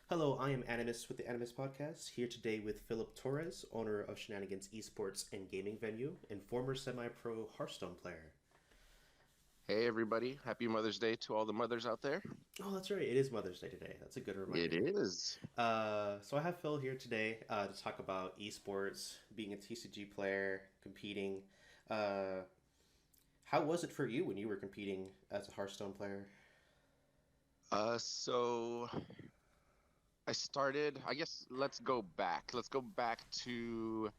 Hello, I am Animus with the Animus Podcast, here today with Philip Torres, owner of Shenanigans Esports and Gaming Venue, and former semi pro Hearthstone player. Hey everybody, happy Mother's Day to all the mothers out there. Oh, that's right, it is Mother's Day today. That's a good It reminder. is. So I have Phil here today to talk about esports, being a TCG player, competing. Uh, how was it for you when you were competing as a Hearthstone player? So I started, I guess let's go back. Let's go back to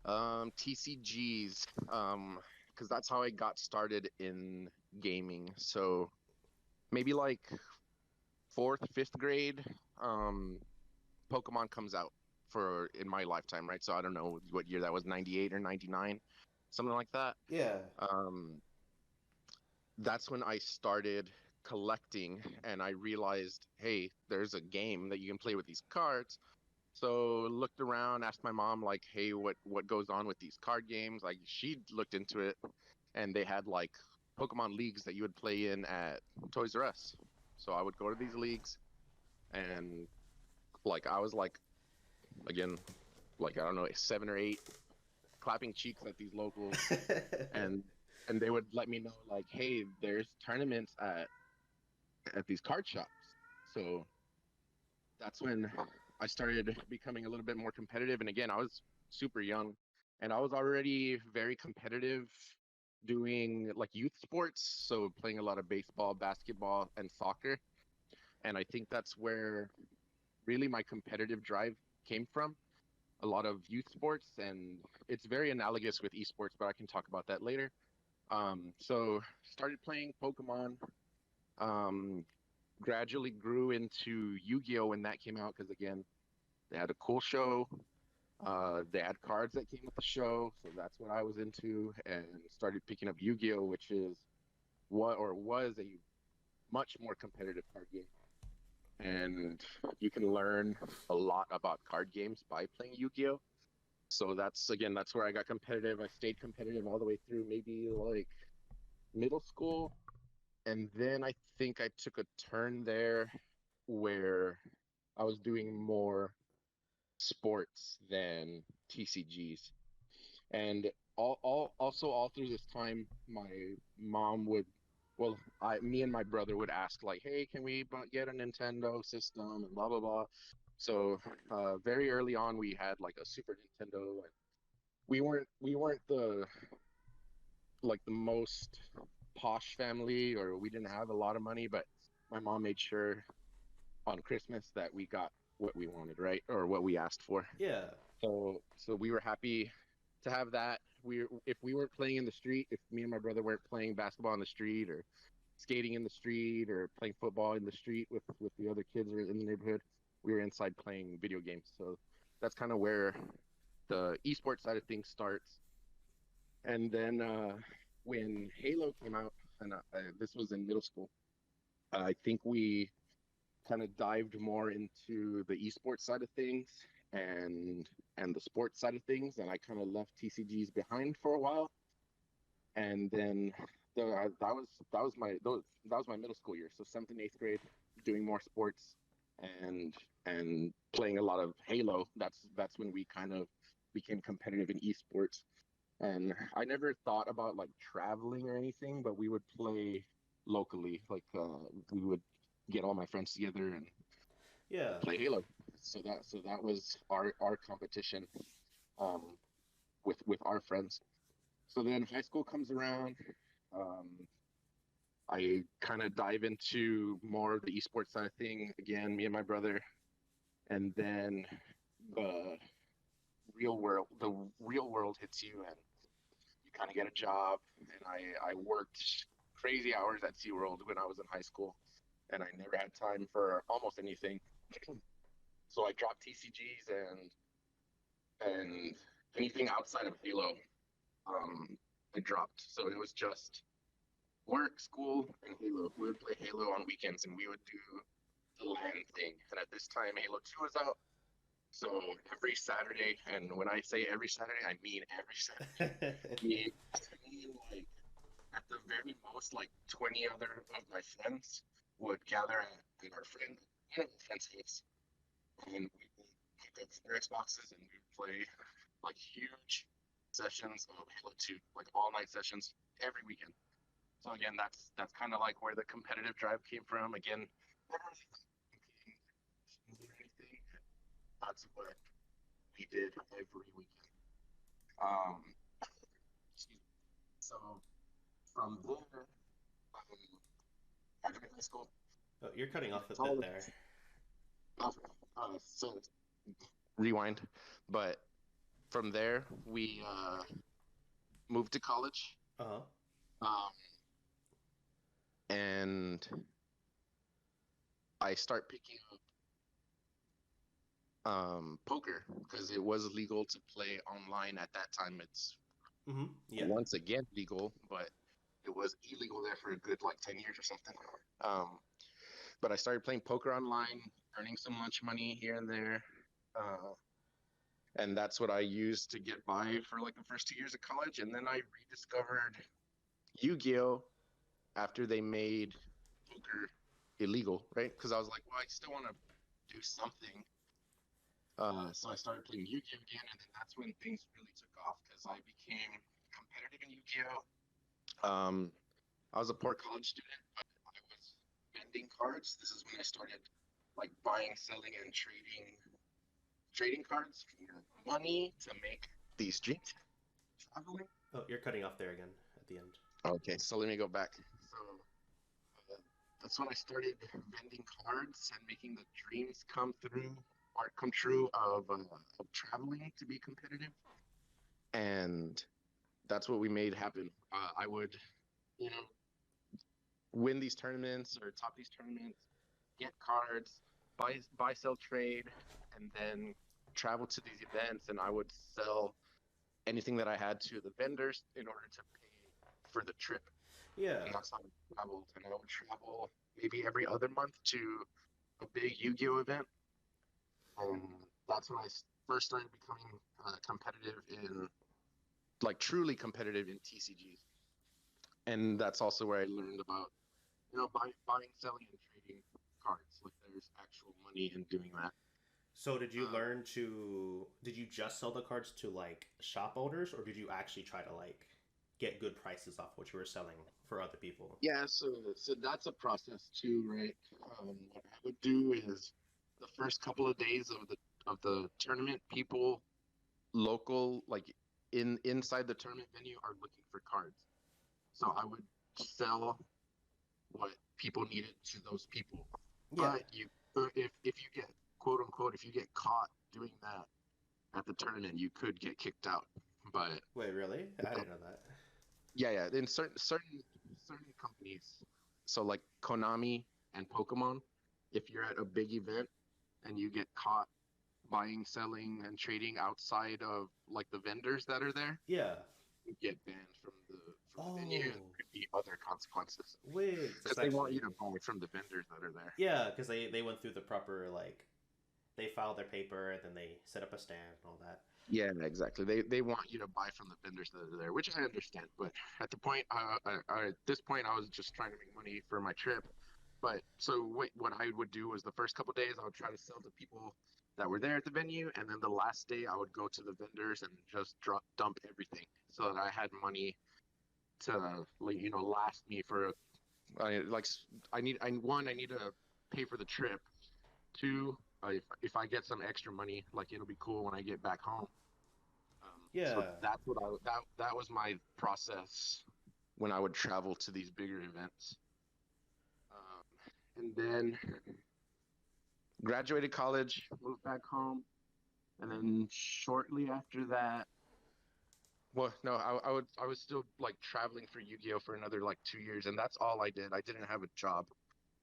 TCGs, because that's how I got started in gaming. So maybe like fourth, fifth grade, um, Pokemon comes out for in my lifetime, right? So I don't know what year that was, 98 or 99, something like that. Yeah. Um, that's when I started collecting and I realized, hey, there's a game that you can play with these cards. So looked around, asked my mom like, hey, what goes on with these card games? Like she looked into it and they had like Pokemon leagues that you would play in at Toys R Us. So I would go to these leagues and like I was like again, like I don't know, 7 or 8 clapping cheeks at these locals and they would let me know like, hey, there's tournaments at these card shops. So that's when I started becoming a little bit more competitive. And again, I was super young and I was already very competitive doing like youth sports. So playing a lot of baseball, basketball, and soccer. And I think that's where really my competitive drive came from. A lot of youth sports, and it's very analogous with esports, but I can talk about that later. So started playing Pokemon. Um, Gradually grew into Yu-Gi-Oh when that came out because again, they had a cool show. They had cards that came with the show, so that's what I was into, and started picking up Yu-Gi-Oh, which is what or was a much more competitive card game. And you can learn a lot about card games by playing Yu-Gi-Oh. So that's again, that's where I got competitive. I stayed competitive all the way through maybe like middle school, and then I think I took a turn there where I was doing more sports than TCGs. And all through this time, my mom would, well, me and my brother would ask like, hey, can we get a Nintendo system and blah blah blah. So very early on, we had like a Super Nintendo, and we weren't the like the most posh family, or we didn't have a lot of money, but my mom made sure on Christmas that we got what we wanted, right? Or what we asked for. Yeah. So we were happy to have that. If we weren't playing in the street, if me and my brother weren't playing basketball in the street or skating in the street or playing football in the street with the other kids in the neighborhood, we were inside playing video games. So that's kind of where the esports side of things starts. And then when Halo came out, and this was in middle school, I think we kind of dived more into the esports side of things and the sports side of things, and I kind of left TCGs behind for a while, and then that was my middle school year, so 7th and 8th grade, doing more sports and playing a lot of Halo. That's when we kind of became competitive in esports, and I never thought about like traveling or anything, but we would play locally, like we would get all my friends together and Yeah. play Halo. So that was our competition, um, with our friends. So then high school comes around. Um, I kind of dive into more of the esports side of thing again, me and my brother, and then the the real world hits you, and you kind of get a job. And I worked crazy hours at SeaWorld when I was in high school, and I never had time for almost anything. So I dropped TCGs and anything outside of Halo, um, I dropped. So it was just work, school, and Halo. We would play Halo on weekends, and we would do the LAN thing. And at this time, Halo 2 was out. So every Saturday, and when I say every Saturday, I mean every Saturday. Me and like at the very most, like 20 other of my friends would gather at our friend's house, and we would hook up their Xboxes and we would play like huge sessions of Halo 2, like all night sessions every weekend. So again, that's kind of like where the competitive drive came from. Again, never really competing or anything. That's what we did every weekend. Um, so from there, graduated high school. Oh, you're cutting off a It's all bit there. so rewind, but from there we moved to college, Uh huh. um, and I start picking up poker because it was legal to play online at that time. It's Mm-hmm. Yeah. once again legal, but it was illegal there for a good like 10 years or something. Um, but I started playing poker online, earning some lunch money here and there. Uh, and that's what I used to get by for like the first 2 years of college. And then I rediscovered Yu-Gi-Oh after they made poker illegal, right? Because I was like, well, I still want to do something. So I started playing Yu-Gi-Oh again, and then that's when things really took off because I became competitive in Yu-Gi-Oh. I was a poor college student, but I was vending cards. This is when I started like buying, selling, and trading cards for money to make these dreams traveling. Oh, you're cutting off there again at the end. Okay, so let me go back. So that's when I started vending cards and making the dreams come through or come true of traveling to be competitive. And that's what we made happen. I would, you know, win these tournaments or top these tournaments, get cards, buy, sell, trade, and then travel to these events. And I would sell anything that I had to the vendors in order to pay for the trip. Yeah. And that's how I traveled. And I would travel maybe every other month to a big Yu-Gi-Oh event. And that's when I first started becoming competitive in, like truly competitive in TCGs. And that's also where I learned about, buying, selling, and trading cards. Like there's actual money in doing that. So did you Um, learn to? Did you just sell the cards to like shop owners, or did you actually try to like get good prices off what you were selling for other people? yeah, so that's a process too, right? What I would do is the first couple of days of the tournament, people local like inside the tournament venue are looking for cards. So I would sell what people needed to those people. Yeah. But if you get quote unquote if you get caught doing that at the tournament, you could get kicked out. But Wait, really? I didn't know that. yeah, in certain companies, so like Konami and Pokemon, if you're at a big event and you get caught buying, selling, and trading outside of like the vendors that are there, Yeah. you get banned from the venue, and Oh, there could be other consequences wait. That's because they want actually you to buy from the vendors that are there. yeah, because they went through the proper like they filed their paper and then they set up a stand and all that. Yeah, exactly. They want you to buy from the vendors that are there, which I understand. But at the point, at this point, I was just trying to make money for my trip. But so what I would do was the first couple of days I would try to sell to people that were there at the venue, and then the last day I would go to the vendors and just dump everything so that I had money to like last me for I like I need to pay for the trip. Two, if I get some extra money, like it'll be cool when I get back home. So Yeah. that's what that was my process when I would travel to these bigger events. And then graduated college, moved back home, and then shortly after that, well, no, I was still like traveling for Yu-Gi-Oh for another like 2 years, and that's all I did. I didn't have a job.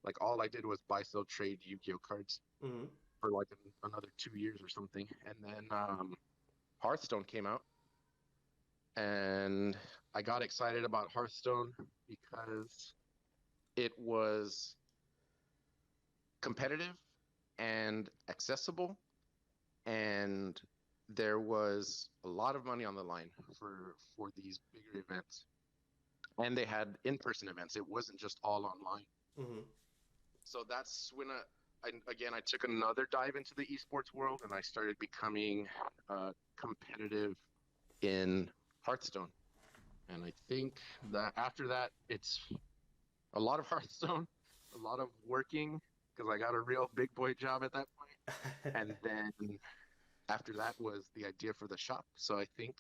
Like all I did was buy, sell, trade Yu-Gi-Oh cards Mm-hmm. for like another 2 years or something, and then Hearthstone came out, and I got excited about Hearthstone because it was competitive and accessible, and there was a lot of money on the line for these bigger events, and they had in-person events. It wasn't just all online. Mm-hmm. So that's when I took another dive into the esports world, and I started becoming competitive in Hearthstone. And I think that after that, it's a lot of Hearthstone, a lot of working because I got a real big boy job at that point. And then after that was the idea for the shop. So I think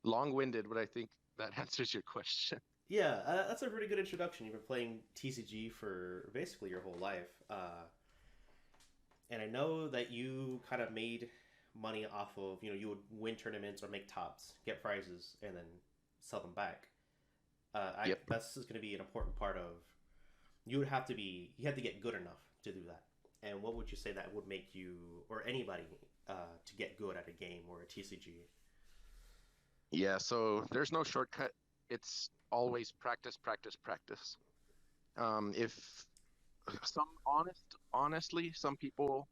long-winded, but I think that answers your question. Yeah, that's a pretty good introduction. You've been playing TCG for basically your whole life. And I know that you kind of made money off of, you would win tournaments or make tops, get prizes, and then sell them back. Yep. That's going to be an important part of. You have to get good enough to do that. And what would you say that would make you or anybody to get good at a game or a TCG? Yeah, so there's no shortcut. It's always practice, practice, practice. If some honestly, some people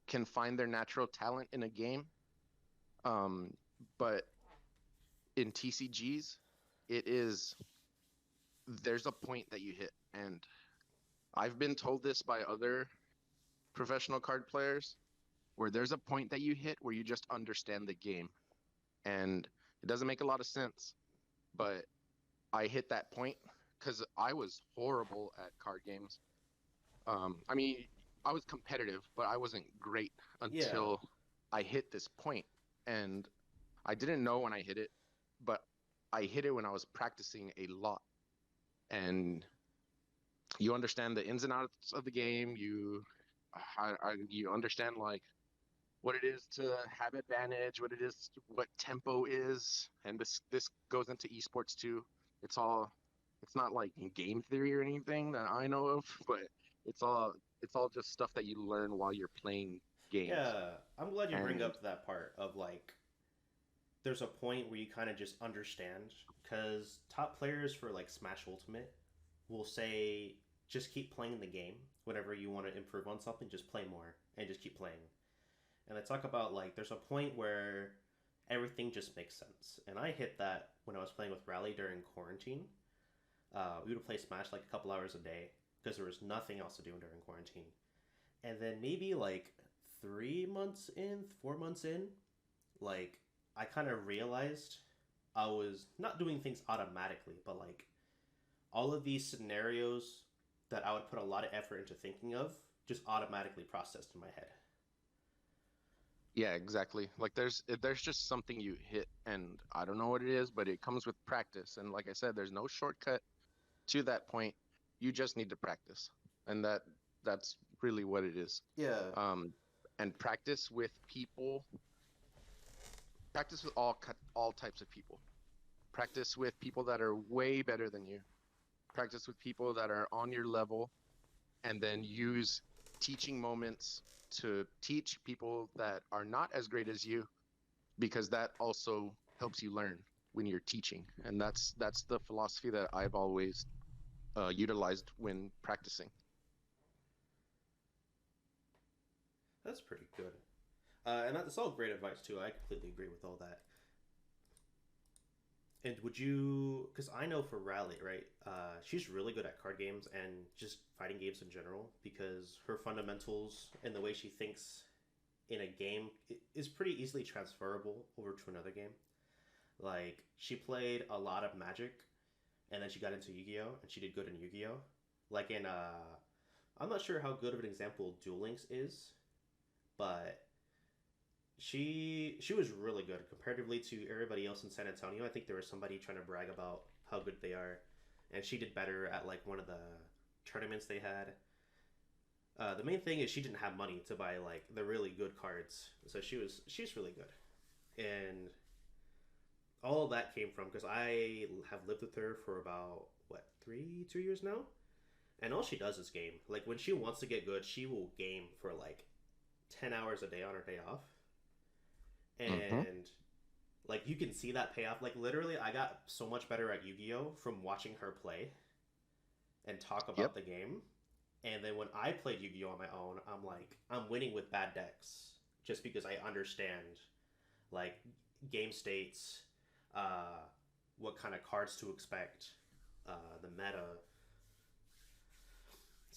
can find their natural talent in a game, um, but in TCGs, it is there's a point that you hit, and I've been told this by other professional card players, where there's a point that you hit where you just understand the game, and it doesn't make a lot of sense, but I hit that point because I was horrible at card games. I mean, I was competitive, but I wasn't great Yeah, until I hit this point, and I didn't know when I hit it, but I hit it when I was practicing a lot. And you understand the ins and outs of the game. You understand like what it is to have advantage, what it is, what tempo is, and this goes into esports too. It's all it's not like game theory or anything that I know of, but it's all it's all just stuff that you learn while you're playing games. yeah. I'm glad you bring And up that part of like there's a point where you kind of just understand because top players for like Smash Ultimate will say just keep playing the game. Whenever you want to improve on something, just play more and just keep playing. And I talk about like there's a point where everything just makes sense. And I hit that when I was playing with Rally during quarantine. We would play Smash like a couple hours a day because there was nothing else to do during quarantine. And then maybe like 3 months in, 4 months in, like I kind of realized I was not doing things automatically, but like all of these scenarios that I would put a lot of effort into thinking of just automatically processed in my head. yeah, exactly. Like there's just something you hit, and I don't know what it is, but it comes with practice. And like I said, there's no shortcut to that point. You just need to practice, and that's really what it is. Yeah, Um, and practice with all types of people. Practice with people that are way better than you. Practice with people that are on your level, and then use teaching moments to teach people that are not as great as you, because that also helps you learn when you're teaching. And that's the philosophy that I've always utilized when practicing. that's pretty good. And that's all great advice too. I completely agree with all that. And would you? Because I know for Rally, right? She's really good at card games and just fighting games in general. Because her fundamentals and the way she thinks in a game is pretty easily transferable over to another game. Like she played a lot of Magic, and then she got into Yu-Gi-Oh, and she did good in Yu-Gi-Oh. Like in I'm not sure how good of an example Duel Links is, but she was really good comparatively to everybody else in San Antonio. I think there was somebody trying to brag about how good they are, and she did better at like one of the tournaments they had. The main thing is she didn't have money to buy like the really good cards, so she's really good, and all of that came from because I have lived with her for about what 2 years now, and all she does is game. Like when she wants to get good, she will game for like 10 hours a day on her day off, Mm-hmm. and like you can see that payoff. Like literally, I got so much better at Yu-Gi-Oh from watching her play and talk Yep. about the game. And then when I played Yu-Gi-Oh on my own, I'm winning with bad decks just because I understand like game states, uh, what kind of cards to expect, the meta.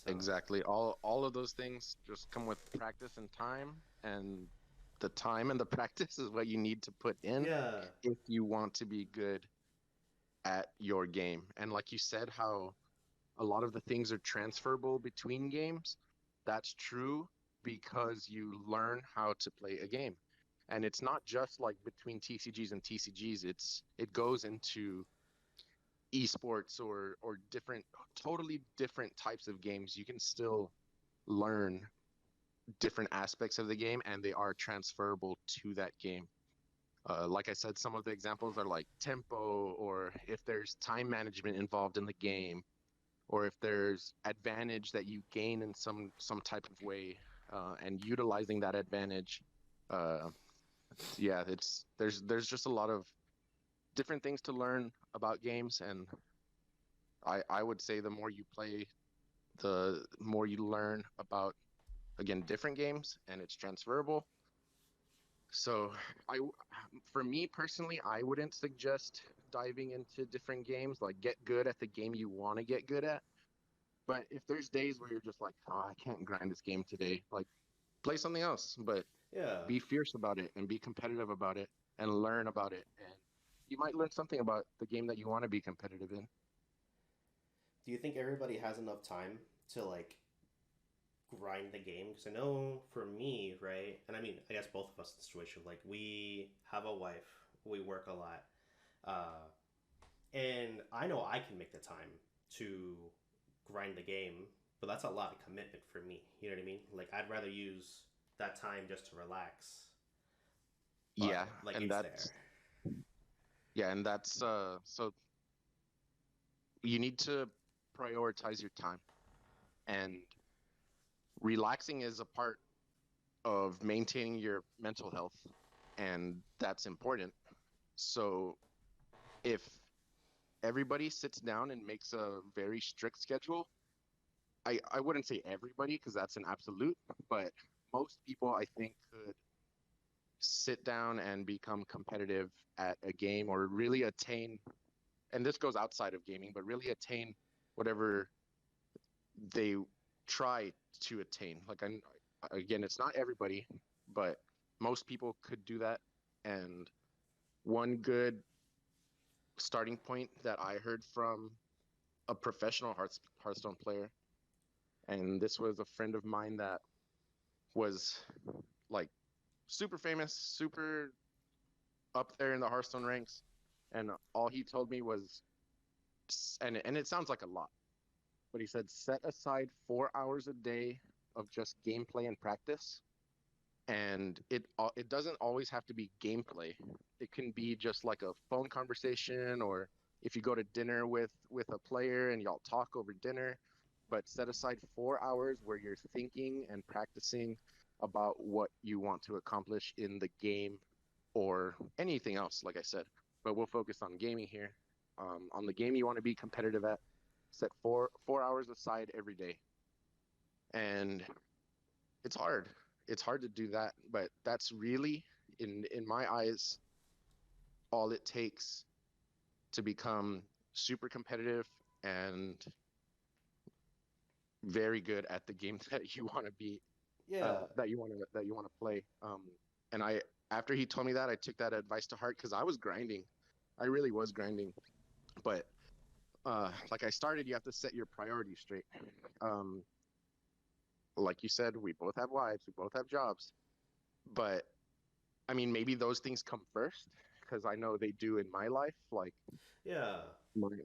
So Exactly. All of those things just come with practice and time, and the time and the practice is what you need to put in yeah, if you want to be good at your game. And like you said, how a lot of the things are transferable between games. That's true because you learn how to play a game. And it's not just like between TCGs and TCGs, it goes into esports or different totally different types of games. You can still learn different aspects of the game and they are transferable to that game. Like I said, some of the examples are like tempo, or if there's time management involved in the game, or if there's advantage that you gain in some type of way, and utilizing that advantage. Uh, yeah, it's there's just a lot of different things to learn about games, and I would say the more you play, the more you learn about again different games, and it's transferable. So I, for me personally, I wouldn't suggest diving into different games. Like get good at the game you want to get good at. But if there's days where you're just like, oh, I can't grind this game today, like play something else. But yeah. be fierce about it and be competitive about it and learn about it. And you might learn something about the game that you want to be competitive in. Do you think everybody has enough time to like grind the game? Because I know for me, right, and I mean, I guess both of us in the situation, like we have a wife, we work a lot, uh, and I know I can make the time to grind the game, but that's a lot of commitment for me. You know what I mean? Like I'd rather use that time just to relax, Yeah, but like and it's there. that's yeah, and that's so you need to prioritize your time, and relaxing is a part of maintaining your mental health, and that's important. So if everybody sits down and makes a very strict schedule, I wouldn't say everybody because that's an absolute, but most people I think could sit down and become competitive at a game or really attain, and this goes outside of gaming, but really attain whatever they try to attain. Like again, it's not everybody, but most people could do that. And one good starting point that I heard from a professional Hearthstone player, and this was a friend of mine that was like super famous, super up there in the Hearthstone ranks, and all he told me was, and it sounds like a lot, but he said set aside 4 hours a day of just gameplay and practice, and it doesn't always have to be gameplay. It can be just like a phone conversation, or if you go to dinner with a player and y'all talk over dinner, but set aside 4 hours where you're thinking and practicing about what you want to accomplish in the game or anything else, like I said. But we'll focus on gaming here. On the game you want to be competitive at, set 4 hours aside every day. And it's hard. It's hard to do that, but that's really, in my eyes, all it takes to become super competitive and very good at the game that you want to be, Yeah, that you want to play. And I, after he told me that, I took that advice to heart because I was grinding. I really was grinding, but like I started, you have to set your priorities straight. Um, like you said, we both have wives, we both have jobs, but I mean, maybe those things come first because I know they do in my life. Like yeah,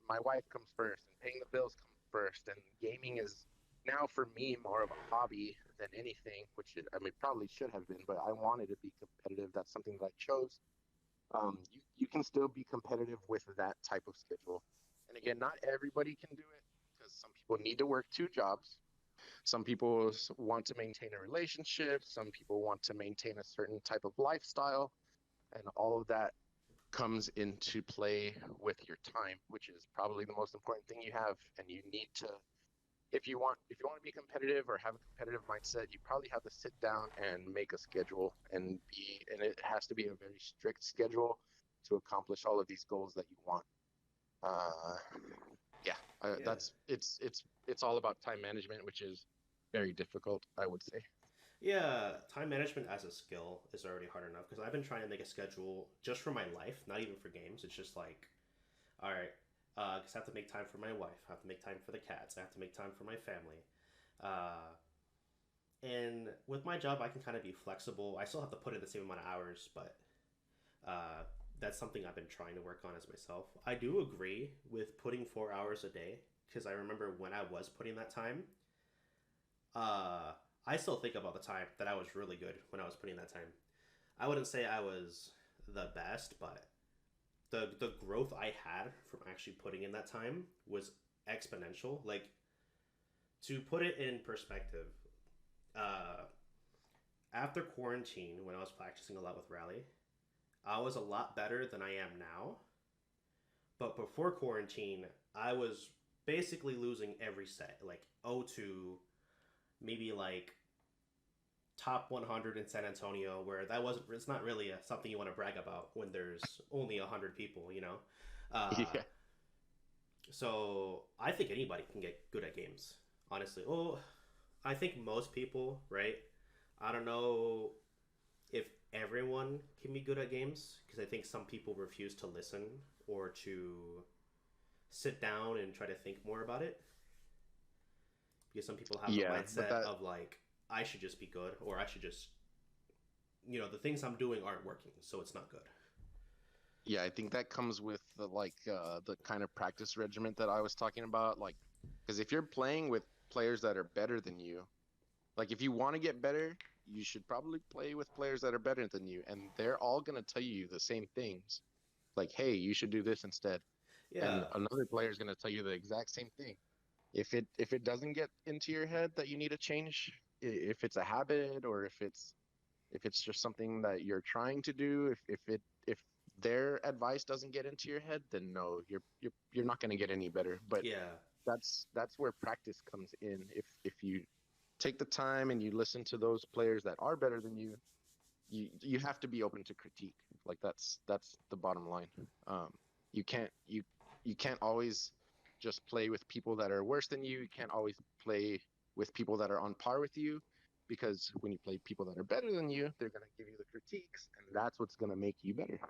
my wife comes first, and paying the bills comes first, and gaming is now for me more of a hobby than anything. I mean, probably should have been, but I wanted to be competitive. That's something that I chose. You can still be competitive with that type of schedule. And again, not everybody can do it because some people need to work two jobs. Some people want to maintain a relationship. Some people want to maintain a certain type of lifestyle. And all of that comes into play with your time, which is probably the most important thing you have. And you need to, if you want to be competitive or have a competitive mindset, you probably have to sit down and make a schedule and it has to be a very strict schedule to accomplish all of these goals that you want. Uh, yeah, Yeah. That's it's all about time management, which is very difficult, I would say. Yeah, time management as a skill is already hard enough because I've been trying to make a schedule just for my life, not even for games. It's just like, all right, because I have to make time for my wife, I have to make time for the cats, I have to make time for my family. Uh, and with my job, I can kind of be flexible. I still have to put in the same amount of hours, but uh, that's something I've been trying to work on as myself. I do agree with putting 4 hours a day because I remember when I was putting that time, uh, I still think about the time that I was really good when I was putting that time. I wouldn't say I was the best, but the growth I had from actually putting in that time was exponential. Like to put it in perspective, uh, after quarantine, when I was practicing a lot with Rally, I was a lot better than I am now. But before quarantine, I was basically losing every set, like 0-2, maybe like top 100 in San Antonio, where that wasn't. It's not really something you want to brag about when there's only 100 people, you know. Uh, Yeah. so I think anybody can get good at games. Honestly, well, I think most people, right? I don't know if everyone can be good at games because I think some people refuse to listen or to sit down and try to think more about it because some people have the Yeah, but mindset that of like I should just be good or I should just the things I'm doing aren't working, so it's not good. yeah, I think that comes with the kind of practice regiment that I was talking about. Like, because if you're playing with players that are better than you, like if you want to get better, you should probably play with players that are better than you, and they're all gonna tell you the same things. Like, hey, you should do this instead. And Yeah, another player is gonna tell you the exact same thing. If it doesn't get into your head that you need to change, if it's a habit or if it's just something that you're trying to do, if their advice doesn't get into your head, then no, you're not going to get any better. But yeah, that's where practice comes in. If you take the time and you listen to those players that are better than you, you have to be open to critique. Like that's the bottom line. um you can't you can't always just play with people that are worse than you. You can't always play with people that are on par with you, because when you play people that are better than you, they're going to give you the critiques, and that's what's going to make you better.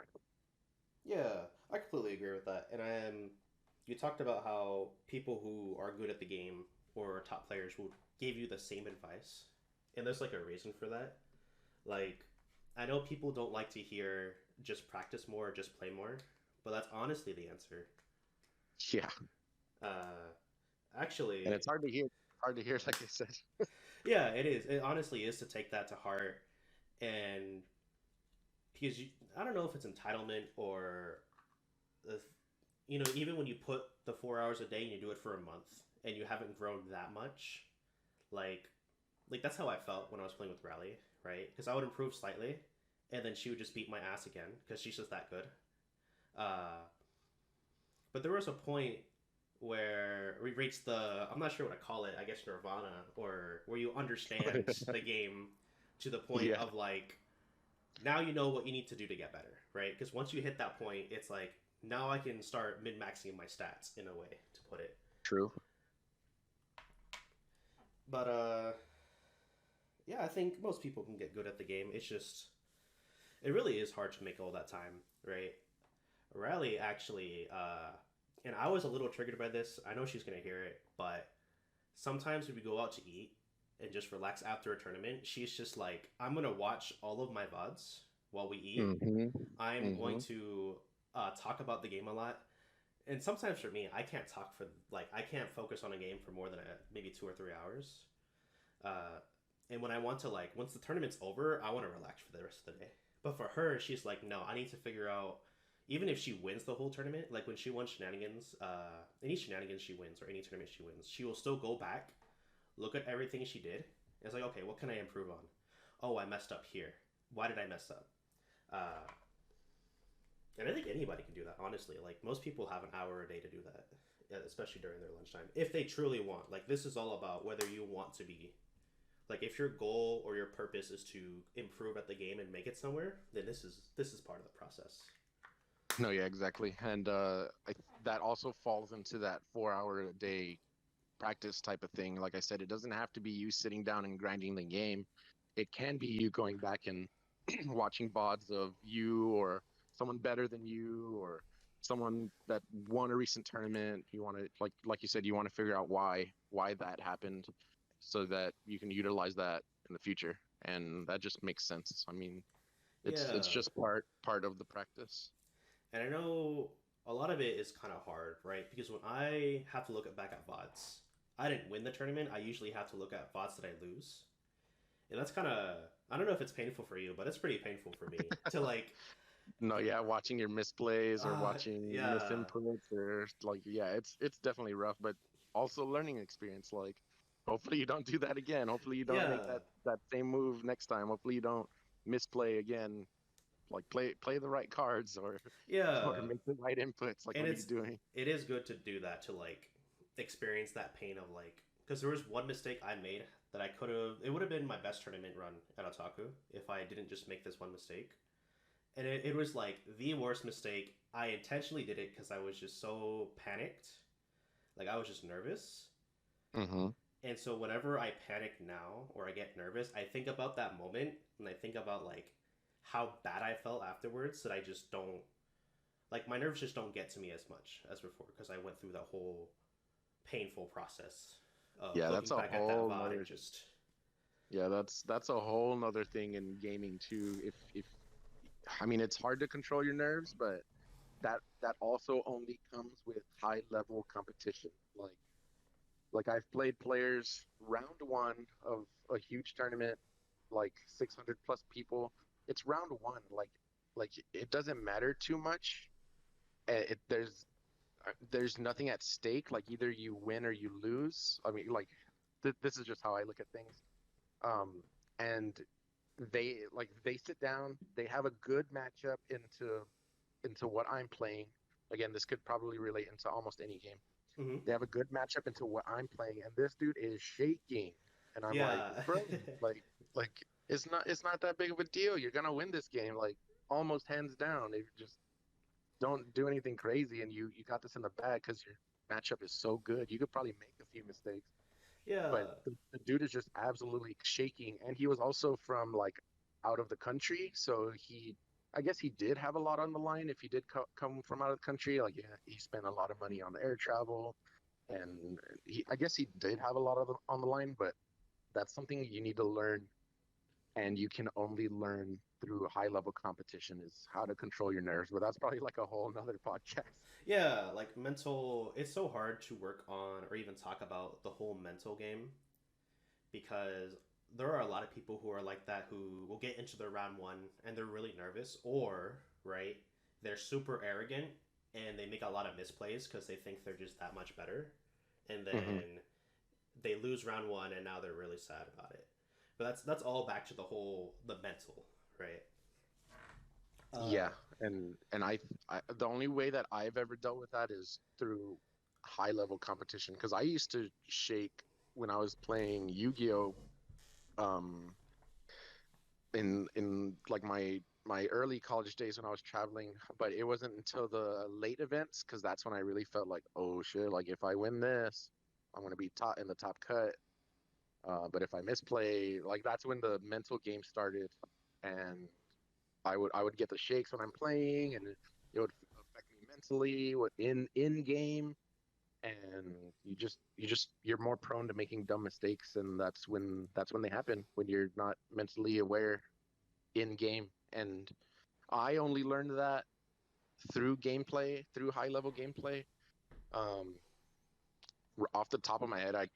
yeah. I completely agree with that. And you talked about how people who are good at the game or top players would give you the same advice, and there's like a reason for that. Like, I know people don't like to hear just practice more or just play more, but that's honestly the answer. Yeah, Uh, and actually, it's hard to hear like I said. yeah, it is. It honestly is to take that to heart, and because I don't know if it's entitlement or the, even when you put the 4 hours a day and you do it for a month and you haven't grown that much, like, that's how I felt when I was playing with Rally, right? Because I would improve slightly, and then she would just beat my ass again because she's just that good. Uh, but there was a point where we reached the I'm not sure what to call it. I guess nirvana, or where you understand the game to the point Yeah, of like now you know what you need to do to get better, right? Because once you hit that point, it's like now I can start min maxing my stats in a way to put it. true. But yeah, I think most people can get good at the game. It's just it really is hard to make all that time, right? Rally actually, and I was a little triggered by this. I know she's gonna hear it, but sometimes when we go out to eat and just relax after a tournament, she's just like, I'm gonna watch all of my VODs while we eat. Mm-hmm. I'm going Mm-hmm. to talk about the game a lot. And sometimes for me, I can't talk for like I can't focus on a game for more than maybe 2 or 3 hours. Uh, and when I want to like once the tournament's over, I want to relax for the rest of the day. But for her, she's like, no, I need to figure out. Even if she wins the whole tournament, like when she won shenanigans, any shenanigans she wins or any tournament she wins, she will still go back, look at everything she did, and it's like, okay, what can I improve on? Oh, I messed up here. Why did I mess up? Uh, and I think anybody can do that, honestly. Like, most people have an hour a day to do that, especially during their lunchtime, if they truly want. Like, this is all about whether you want to be. Like, if your goal or your purpose is to improve at the game and make it somewhere, then this is part of the process. No, yeah, exactly. And that also falls into that 4 hour a day practice type of thing. Like I said, it doesn't have to be you sitting down and grinding the game. It can be you going back and watching VODs of you or someone better than you or someone that won a recent tournament. You want to like you said, you want to figure out why that happened so that you can utilize that in the future. And that just makes sense. I mean, it's Yeah, just part of the practice. and I know a lot of it is kind of hard, right? Because when I have to look back at VODs, I didn't win the tournament. I usually have to look at VODs that I lose, and that's kind of, I don't know if it's painful for you, but it's pretty painful for me to like, No, yeah, watching your misplays or uh, watching yeah, misinputs or like yeah, it's definitely rough, but also learning experience. Like hopefully you don't do that again. Hopefully you don't yeah, make that same move next time. Hopefully you don't misplay again. Like play the right cards or or yeah, make the right inputs. Like and what are you doing? it is good to do that to like experience that pain of like, because there was one mistake I made that I could have, it would have been my best tournament run at Otaku if I didn't just make this one mistake. And it was like the worst mistake. I intentionally did it because I was just so panicked. Like I was just nervous. Mm-hmm. And so whenever I panic now or I get nervous, I think about that moment and I think about like how bad I felt afterwards, that I just don't, like my nerves just don't get to me as much as before because I went through that whole painful process of Yeah, looking that's a back at that whole VOD and nother just, yeah, that's a whole nother thing in gaming too. If I mean it's hard to control your nerves, but that also only comes with high level competition. Like I've played players round one of a huge tournament, like 600 plus people. It's round one. Like it doesn't matter too much. There's nothing at stake. Like either you win or you lose. I mean, like this is just how I look at things. And they sit down. They have a good matchup into what I'm playing. Again, this could probably relate into almost any game. mm-hmm. They have a good matchup into what I'm playing, and this dude is shaking, and I'm like, Yeah. bro, like it's not that big of a deal. You're gonna win this game, like almost hands down. If you just don't do anything crazy, and you got this in the bag because your matchup is so good. You could probably make a few mistakes, but Yeah. the dude is just absolutely shaking, and he was also from like out of the country, so I guess he did have a lot on the line if he did come from out of the country. Like, yeah, he spent a lot of money on the air travel, and I guess he did have a lot of on the line, but that's something you need to learn, and you can only learn through high level competition is how to control your nerves. But that's probably like a whole nother podcast. Yeah, like mental, it's so hard to work on or even talk about the whole mental game because there are a lot of people who are like that who will get into their round one and they're really nervous, or, right, they're super arrogant and they make a lot of misplays because they think they're just that much better. And Hmm. then they lose round one and now they're really sad about it. But that's all back to the whole, the mental, right? Yeah, Uh, and the only way that I've ever dealt with that is through high level competition because I used to shake when I was playing Yu-Gi-Oh um in like my early college days when I was traveling, but it wasn't until the late events because that's when I really felt like, oh shit, like if I win this, I'm gonna be top in the top cut. But if I misplay, like that's when the mental game started, and I would get the shakes when I'm playing, and it would affect me mentally, what in game, and you're more prone to making dumb mistakes, and that's when they happen when you're not mentally aware in game. And I only learned that through gameplay, through high level gameplay. Um, Off the top of my head, I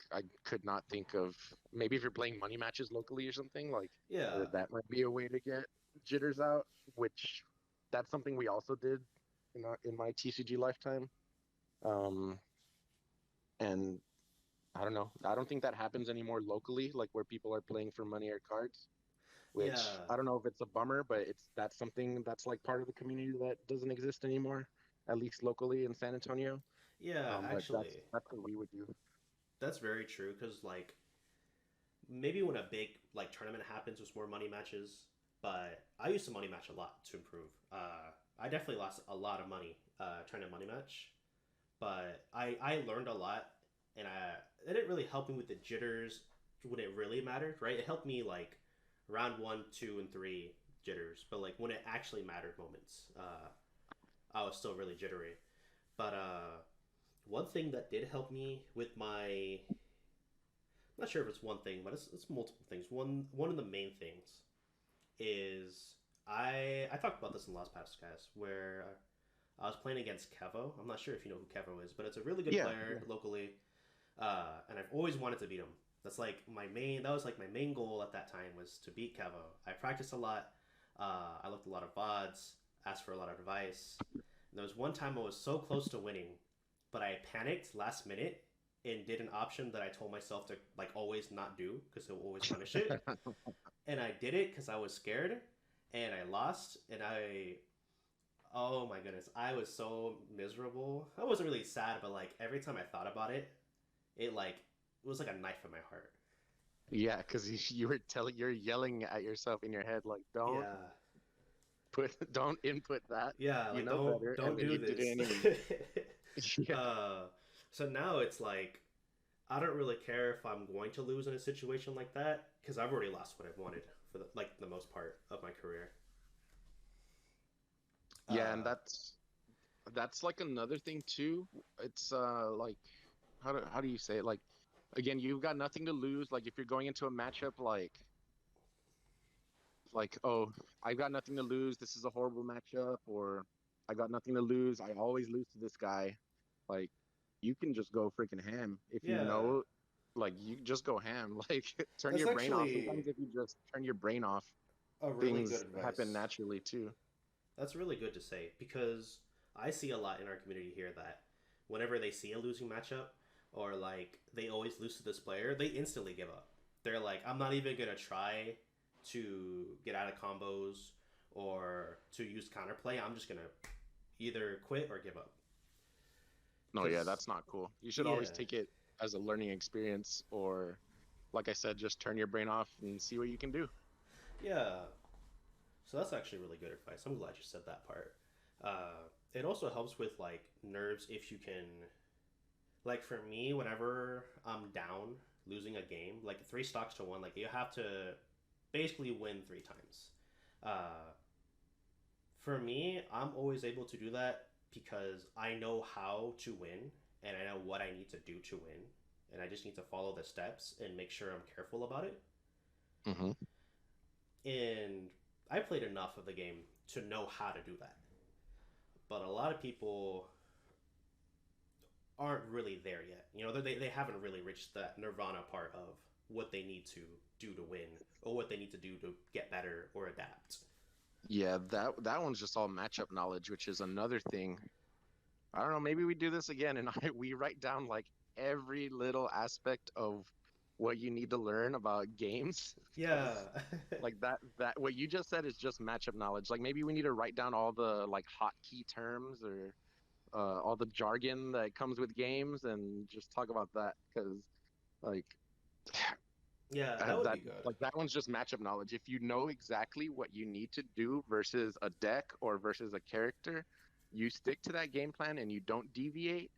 could not think of maybe if you're playing money matches locally or something like yeah. that might be a way to get jitters out. Which that's something we also did in my TCG lifetime. Um, and I don't know. I don't think that happens anymore locally, like where people are playing for money or cards. Which Yeah. I don't know if it's a bummer, but that's something that's like part of the community that doesn't exist anymore, at least locally in San Antonio. Yeah, But that's actually, that's what we would do. that's very true because like maybe when a big like tournament happens with more money matches, but I used to money match a lot to improve. I definitely lost a lot of money trying to money match, but I learned a lot, and it didn't really help me with the jitters when it really mattered, right? It helped me like round one, two, and three jitters, but like when it actually mattered moments, I was still really jittery. But one thing that did help me with my, I'm not sure if it's one thing, but it's multiple things. One of the main things is I talked about this in the last podcast where I was playing against Kevo. I'm not sure if you know who Kevo is, but it's a really good Yeah, player yeah. locally, and I've always wanted to beat him. That's like my main. That was like my main goal at that time was to beat Kevo. I practiced a lot. I looked a lot of VODs, asked for a lot of advice. And there was one time I was so close to winning, but I panicked last minute and did an option that I told myself to like always not do because it will always punish it. And I did it because I was scared, and I lost. And oh my goodness, I was so miserable. I wasn't really sad, but like every time I thought about it, it was like a knife in my heart. Yeah, because you were you're yelling at yourself in your head like, Yeah, don't input that. yeah, You like know better, and don't then do you did it this. anyway. Yeah, uh, so now it's like I don't really care if I'm going to lose in a situation like that because I've already lost what I wanted for the most part of my career. yeah, and Uh, that's like another thing too. It's like how do you say it? Like again, you've got nothing to lose. Like if you're going into a matchup like oh, I've got nothing to lose. This is a horrible matchup, or I got nothing to lose. I always lose to this guy. Like you can just go freaking ham if you yeah, know. Like you just go ham. Like turn that's your brain off. actually Sometimes if you just turn your brain off, a really good things happen advice. naturally too. That's really good to say because I see a lot in our community here that whenever they see a losing matchup or like they always lose to this player, they instantly give up. They're like, I'm not even gonna try to get out of combos or to use counterplay. I'm just gonna either quit or give up. No, yeah, Cause that's not cool. You should yeah, always take it as a learning experience, or like I said, just turn your brain off and see what you can do. yeah. So that's actually really good advice. I'm glad you said that part. It also helps with like nerves if you can. Like for me, whenever I'm down losing a game, like 3 stocks to 1, like you have to basically win 3 times. Uh, for me, I'm always able to do that because I know how to win and I know what I need to do to win, and I just need to follow the steps and make sure I'm careful about it. Hmm. And I played enough of the game to know how to do that. But a lot of people aren't really there yet. You know, they haven't really reached that nirvana part of what they need to do to win or what they need to do to get better or adapt. Yeah, that one's just all matchup knowledge, which is another thing. I don't know, maybe we do this again and we write down like every little aspect of what you need to learn about games Yeah. because like that what you just said is just matchup knowledge. Like maybe we need to write down all the like hotkey terms or all the jargon that comes with games and just talk about that because like Yeah, that would be that good. like that one's just matchup knowledge. If you know exactly what you need to do versus a deck or versus a character, you stick to that game plan and you don't deviate.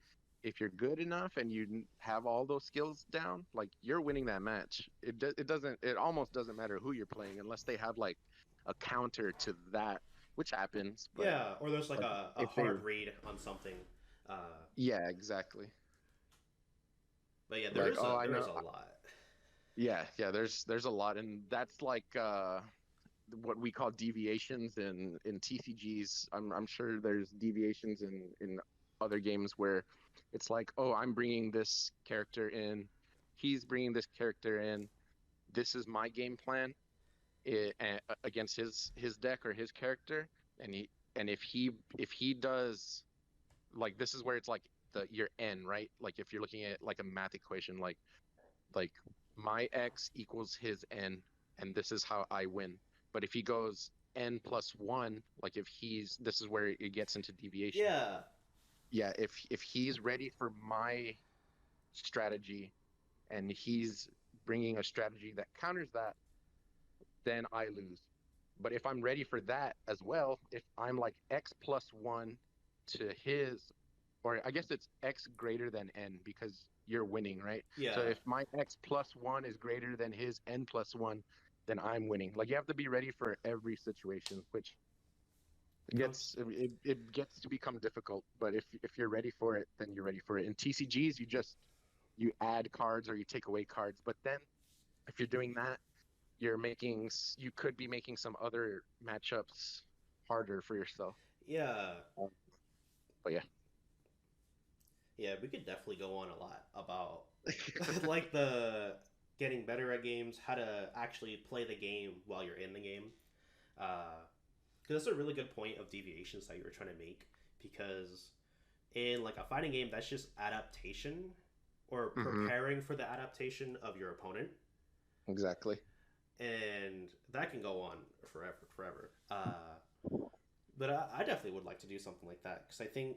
If you're good enough and you have all those skills down, like you're winning that match. It doesn't it almost doesn't matter who you're playing unless they have like a counter to that, which happens. But Yeah, or there's like like a if they hard read on something. Uh, yeah, exactly. but yeah, Like oh I there is know a lot. yeah, there's a lot and that's like what we call deviations in TCGs. I'm sure there's deviations in other games where it's like, oh, I'm bringing this character in, he's bringing this character in. This is my game plan against his deck or his character, and he and if he does like this is where it's like the your n right. Like if you're looking at like a math equation, like my x equals his n, and this is how I win. But if he goes n plus one, like if he's this is where it gets into deviation. Yeah, Yeah, if he's ready for my strategy and he's bringing a strategy that counters that, then I lose. But if I'm ready for that as well, if I'm like X plus one to his, or I guess it's X greater than N because you're winning, right? So Yeah. if my X plus one is greater than his N plus one, then I'm winning. Like you have to be ready for every situation, which Um, it gets to become difficult. But if you're ready for it, then you're ready for it. In TCGs, you add cards or you take away cards. But then if you're doing that, you could be making some other matchups harder for yourself. yeah. Um, but yeah. Yeah, we could definitely go on a lot about like the getting better at games, how to actually play the game while you're in the game. Because that's a really good point of deviations that you were trying to make. Because in like a fighting game, that's just adaptation or Hmm. preparing for the adaptation of your opponent, Exactly. and that can go on forever, forever. But I definitely would like to do something like that because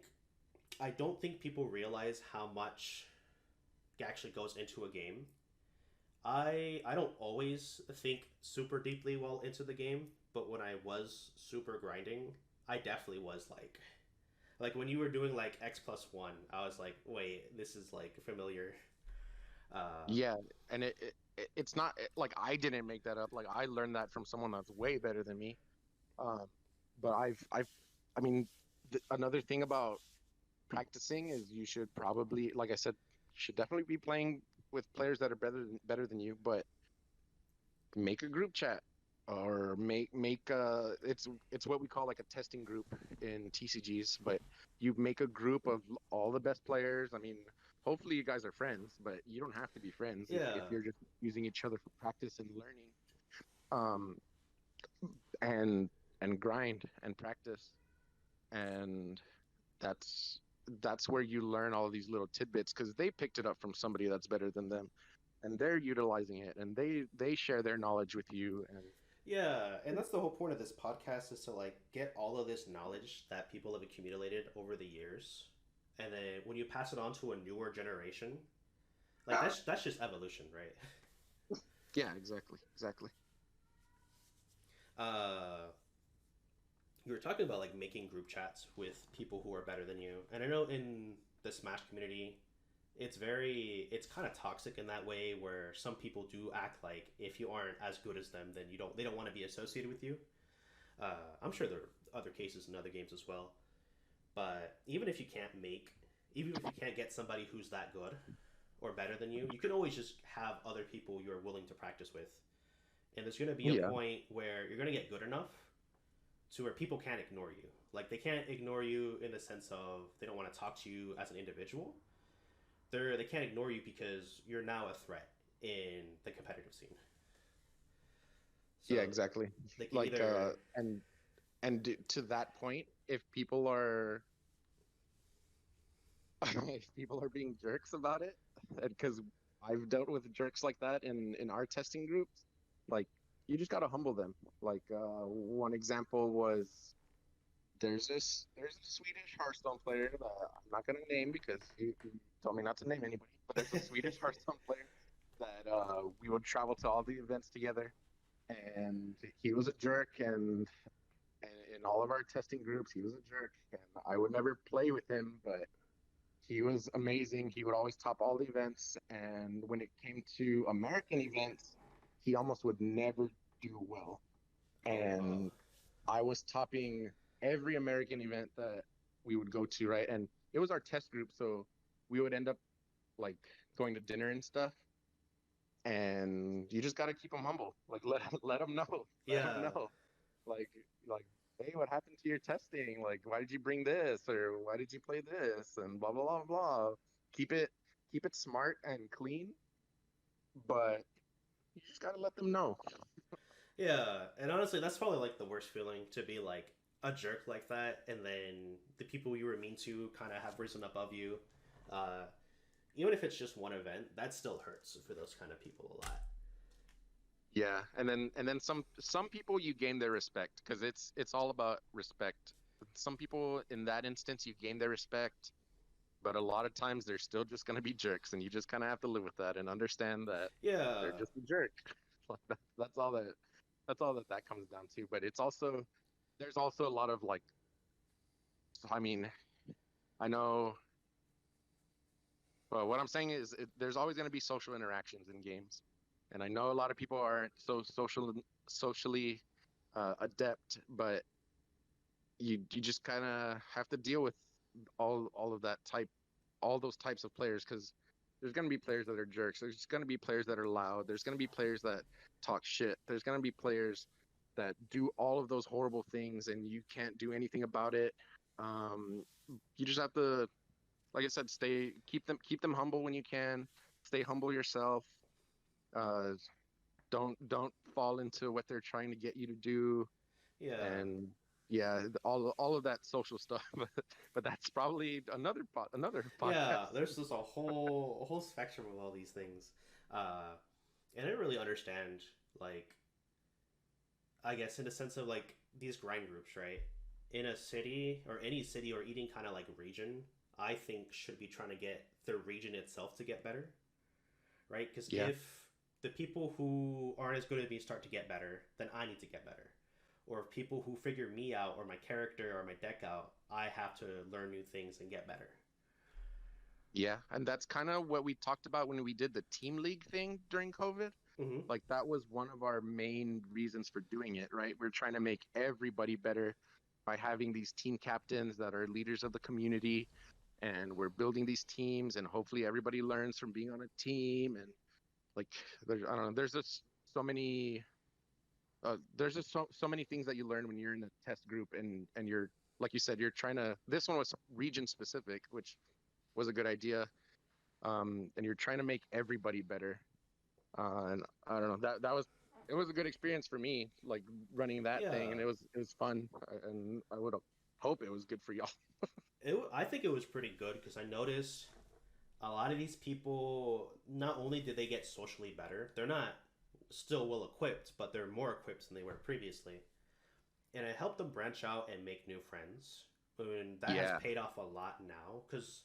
I don't think people realize how much actually goes into a game. I don't always think super deeply while into the game, but when I was super grinding, I definitely was like when you were doing like X plus one, I was like, wait, this is like familiar. Uh, Yeah, and it's not like I didn't make that up. Like I learned that from someone that's way better than me. Um, but I mean, another thing about practicing is you should probably, like I said, you should definitely be playing with players that are better than you. But make a group chat or it's what we call like a testing group in TCGs, but you make a group of all the best players. I mean, hopefully you guys are friends, but you don't have to be friends if yeah, you're just using each other for practice and learning. um and and grind and practice, and that's that's where you learn all of these little tidbits because they picked it up from somebody that's better than them, and they're utilizing it, and they share their knowledge with you. And yeah, and that's the whole point of this podcast is to like get all of this knowledge that people have accumulated over the years, and then when you pass it on to a newer generation, like that's just evolution, right? yeah, exactly. Uh, you were talking about like making group chats with people who are better than you, and I know in the Smash community, it's kind of toxic in that way where some people do act like if you aren't as good as them, then they don't want to be associated with you. I'm sure there are other cases in other games as well, but even if you can't get somebody who's that good or better than you can always just have other people you're willing to practice with, and there's going to be a Yeah, point where you're going to get good enough to where people can't ignore you. Like they can't ignore you in the sense of they don't want to talk to you as an individual. They can't ignore you because you're now a threat in the competitive scene. yeah, So exactly. they can Like either to that point, if people are if people are being jerks about it, because I've dealt with jerks like that in our testing groups, like you just gotta humble them. Like one example was there's a Swedish Hearthstone player that I'm not gonna name because he told me not to name anybody, but there's a Swedish Hearthstone player that we would travel to all the events together, and he was a jerk, and in all of our testing groups he was a jerk, and I would never play with him, but he was amazing. He would always top all the events. And when it came to American events, he almost would never do well. oh wow, And I was topping every American event that we would go to, right? And it was our test group. So we would end up like going to dinner and stuff. And you just got to keep them humble. Like, let them know. Let them yeah, know. Like, like, hey, what happened to your testing? Like, why did you bring this, or why did you play this, and blah blah blah blah. Keep it keep it smart and clean, but you just gotta let them know. yeah. And honestly, that's probably like the worst feeling to be like a jerk like that, and then the people you were mean to kind of have risen above you. Uh, Even if it's just one event, that still hurts for those kind of people a lot. Yeah, and then some people you gain their respect because it's all about respect. Some people in that instance you gain their respect, but a lot of times they're still just gonna be jerks, and you just kind of have to live with that and understand that they're Yeah, just a jerk. Like that's all that. That's all that that comes down to. But it's also there's also a lot of like, I mean, I know. Well, what I'm saying is there's always going to be social interactions in games, and I know a lot of people aren't so socially adept, but you just kind of have to deal with all of that type, all those types of players because there's going to be players that are jerks. There's going to be players that are loud. There's going to be players that talk shit. There's going to be players that do all of those horrible things, and you can't do anything about it. Um, you just have to, like I said, keep them humble when you can. Stay humble yourself. Uh, don't fall into what they're trying to get you to do. Yeah. And yeah, all of that social stuff. But that's probably another Yeah, podcast. there's just a whole spectrum of all these things. Uh, and I didn't really understand, like, I guess in the sense of like these grind groups, right? In a city or any city or even kind of like region, I think should be trying to get the region itself to get better, right? Because Yeah, if the people who aren't as good as me start to get better, then I need to get better. Or if people who figure me out or my character or my deck out, I have to learn new things and get better. yeah, and that's kind of what we talked about when we did the team league thing during COVID. Mm-hmm. Like that was one of our main reasons for doing it, right? We're trying to make everybody better by having these team captains that are leaders of the community, and we're building these teams, and hopefully everybody learns from being on a team. And like there's I don't know, there's just so many things that you learn when you're in a test group, and you're, like you said, you're trying to, this one was region specific, which was a good idea. And you're trying to make everybody better. And I don't know, that was, it was a good experience for me, like running that thing, Yeah, and it was fun, and I would hope it was good for y'all. I think it was pretty good because I noticed a lot of these people, not only did they get socially better, they're not still well equipped, but they're more equipped than they were previously. And it helped them branch out and make new friends. And that has Yeah, paid off a lot now because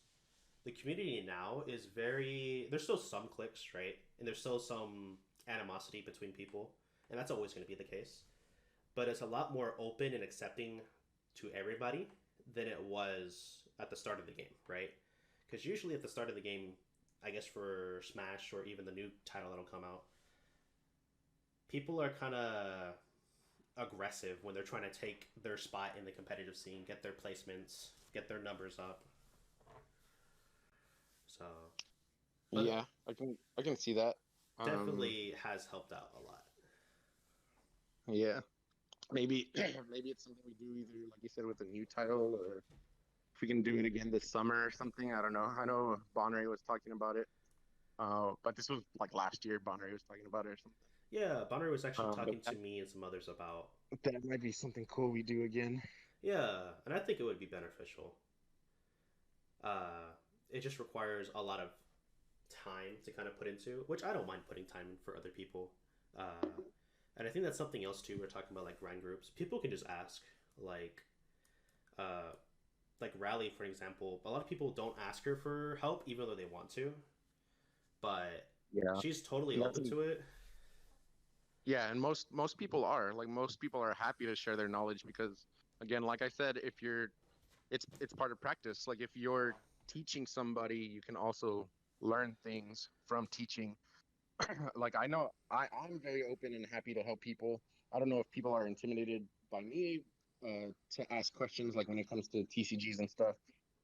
the community now is very. There's still some cliques, right? And there's still some animosity between people. And that's always going to be the case. But it's a lot more open and accepting to everybody than it was at the start of the game, right? Because usually at the start of the game, I guess for Smash or even the new title that'll come out, people are kind of aggressive when they're trying to take their spot in the competitive scene, get their placements, get their numbers up. So, but yeah, I can see that. um definitely has helped out a lot. yeah, maybe maybe it's something we do, either like you said with a new title, or if we can do it again this summer or something. I don't know. I know Bonnery was talking about it, but this was like last year. Bonnery was talking about it or something. Yeah, Bonner was actually But talking to me and some others about. that might be something cool we do again. Yeah, and I think it would be beneficial. Uh, it just requires a lot of time to kind of put into, which I don't mind putting time in for other people. And I think that's something else too. We're talking about like grind groups. People can just ask, like, uh, like Rally, for example. A lot of people don't ask her for help, even though they want to, but Yeah, she's totally and that's open to it. yeah, and most people are like, most people are happy to share their knowledge because, again, like I said, if you're, it's part of practice. Like if you're teaching somebody, you can also learn things from teaching. Like I know I'm very open and happy to help people. I don't know if people are intimidated by me to ask questions, like when it comes to TCGs and stuff,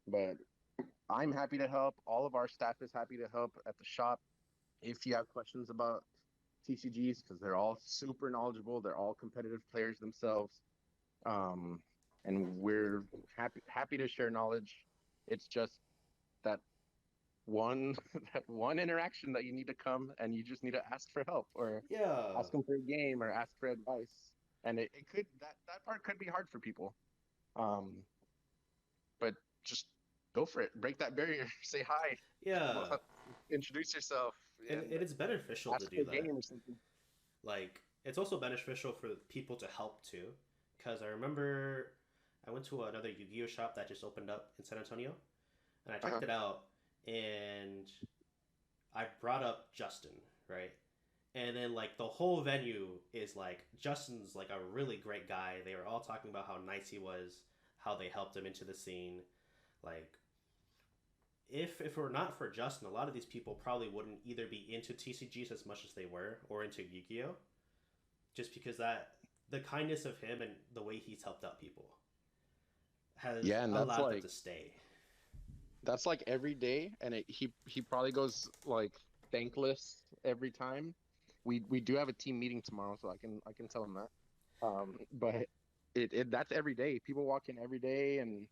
but I'm happy to help. All of our staff is happy to help at the shop if you have questions about TCGs, because they're all super knowledgeable. They're all competitive players themselves, um, and we're happy to share knowledge. It's just that one that one interaction that you need to come and you just need to ask for help, or Yeah, ask them for a game, or ask for advice. And it could, that part could be hard for people. Um, but just go for it. Break that barrier. Say hi. yeah, Introduce yourself and and it's beneficial to ask for do a that. game or something. Like, it's also beneficial for people to help too, because I remember I went to another Yu-Gi-Oh shop that just opened up in San Antonio, and I checked Uh-huh. it out, and I brought up Justin, right? And then like the whole venue is like Justin's like a really great guy. They were all talking about how nice he was, how they helped him into the scene. Like if it were not for Justin, a lot of these people probably wouldn't either be into TCGs as much as they were or into Yu-Gi-Oh. Just because that the kindness of him and the way he's helped out people has Yeah, and allowed them to stay. that's like every day, and he probably goes like thankless every time. We do have a team meeting tomorrow, so I can tell him that. But it that's every day. People walk in every day, and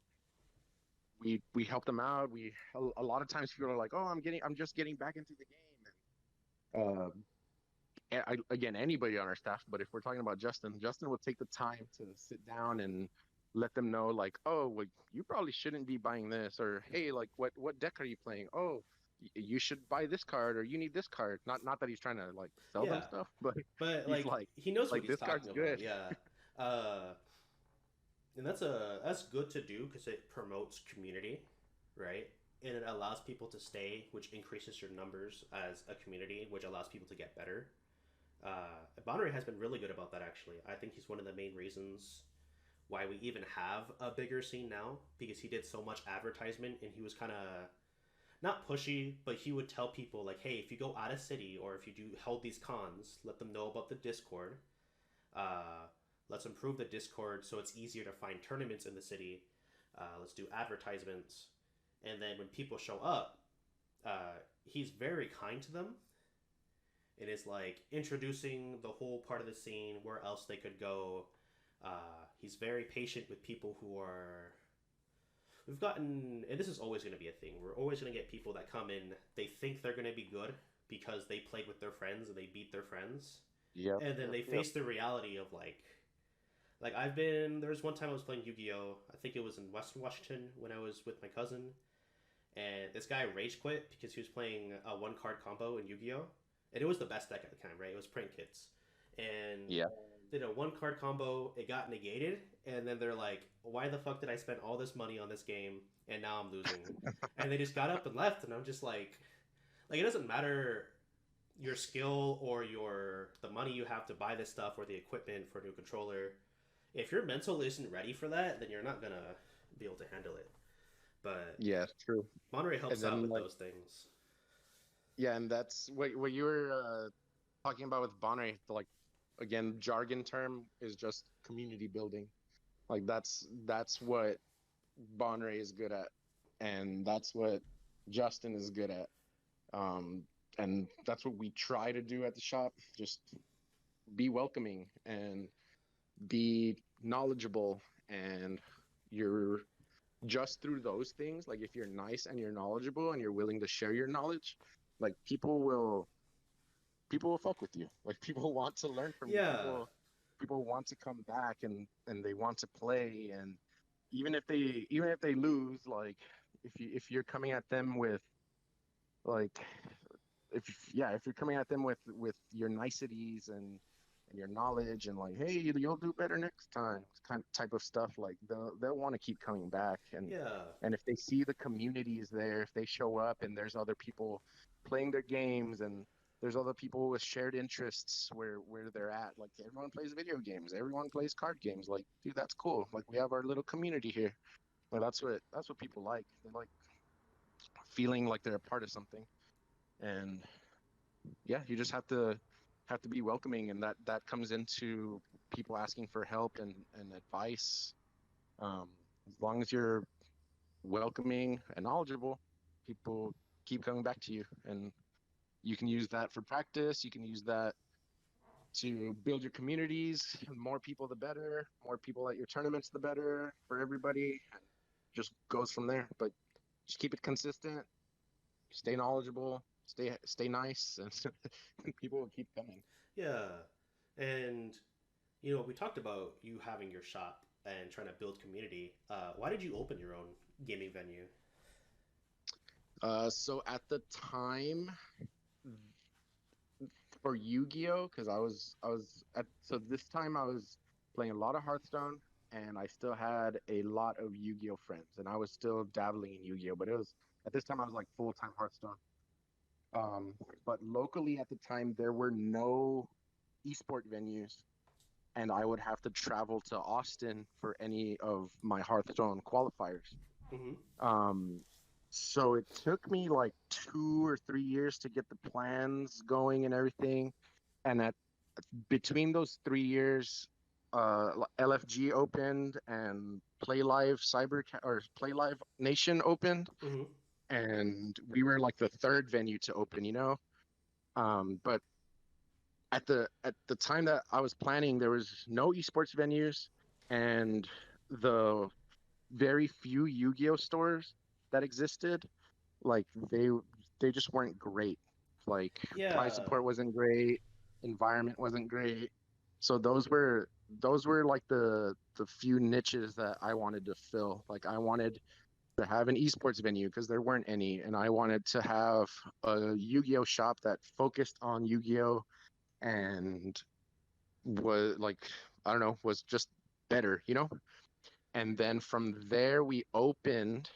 we help them out. A lot of times people are like, "Oh, I'm just getting back into the game." And again, anybody on our staff, but if we're talking about Justin, Justin will take the time to sit down and let them know, like, oh, well, you probably shouldn't be buying this, or hey, like, what deck are you playing? Oh, you should buy this card, or you need this card. Not that he's trying to like sell them Yeah, stuff, but but he's like he knows what like he's this card's talking about. good. Yeah, and that's good to do because it promotes community, right? And it allows people to stay, which increases your numbers as a community, which allows people to get better. Bonnery has been really good about that actually. I think he's one of the main reasons why we even have a bigger scene now because he did so much advertisement and he was kind of not pushy, but he would tell people like, "Hey, if you go out of city or if you do hold these cons, let them know about the Discord. Uh, let's improve the Discord so it's easier to find tournaments in the city. Let's do advertisements." And then when people show up, he's very kind to them. It is like introducing the whole part of the scene, where else they could go. He's very patient with people who are. We've gotten, and this is always going to be a thing. We're always going to get people that come in. They think they're going to be good because they played with their friends and they beat their friends, Yep, and then yep, they yep. face the reality of like I've been. There was one time I was playing Yu-Gi-Oh. I think it was in Western Washington when I was with my cousin, and this guy rage quit because he was playing a one card combo in Yu-Gi-Oh, and it was the best deck at the time, right? It was Print Kits, and Yeah. did a one card combo. It got negated, and then they're like, "Why the fuck did I spend all this money on this game and now I'm losing?" And they just got up and left, and I'm just like it doesn't matter your skill or your the money you have to buy this stuff or the equipment for a new controller. If your mental isn't ready for that, then you're not gonna be able to handle it. But Yeah, true. Monterey And helps out then with like those things. yeah, and that's what you were talking about with Bonner. Like again, jargon term is just community building. Like that's what Bonner is good at, and that's what Justin is good at. Um, and that's what we try to do at the shop. Just be welcoming and be knowledgeable, and you're just through those things. Like if you're nice and you're knowledgeable and you're willing to share your knowledge, like people will fuck with you. Like people want to learn from you. Yeah, People want to come back and they want to play. And even if they lose, like if you're coming at them with like if yeah if you're coming at them with your niceties and your knowledge and like hey you'll do better next time kind of type of stuff, like they'll want to keep coming back. yeah, And if they see the community is there, if they show up and there's other people playing their games and there's other people with shared interests where they're at, like everyone plays video games, everyone plays card games, like dude that's cool, like we have our little community here. Like that's what people like. They like feeling like they're a part of something. And yeah, you just have to be welcoming, and that comes into people asking for help and advice. As long as you're welcoming and knowledgeable, people keep coming back to you, and you can use that for practice. You can use that to build your communities. The more people, the better. More people at your tournaments, the better for everybody. And just goes from there. But just keep it consistent. Stay knowledgeable. Stay nice, and people will keep coming. yeah. And we talked about you having your shop and trying to build community. Why did you open your own gaming venue? So at the time for Yu-Gi-Oh, because I was at so this time I was playing a lot of Hearthstone, and I still had a lot of Yu-Gi-Oh friends, and I was still dabbling in Yu-Gi-Oh, but it was at this time I was like full-time Hearthstone. Um, but locally at the time, there were no esport venues, and I would have to travel to Austin for any of my Hearthstone qualifiers. Hmm. Um, so it took me like 2 or 3 years to get the plans going and everything. And at between those 3 years, LFG opened and Play Live Play Live Nation opened, Hmm. and we were like the third venue to open. But at the time that I was planning, there was no esports venues, and the very few Yu-Gi-Oh stores that existed, like they just weren't great. Like price Yeah. support wasn't great, environment wasn't great. So those were like the few niches that I wanted to fill. Like I wanted to have an esports venue because there weren't any, and I wanted to have a Yu-Gi-Oh shop that focused on Yu-Gi-Oh and was like, I don't know, was just better. And then from there we opened,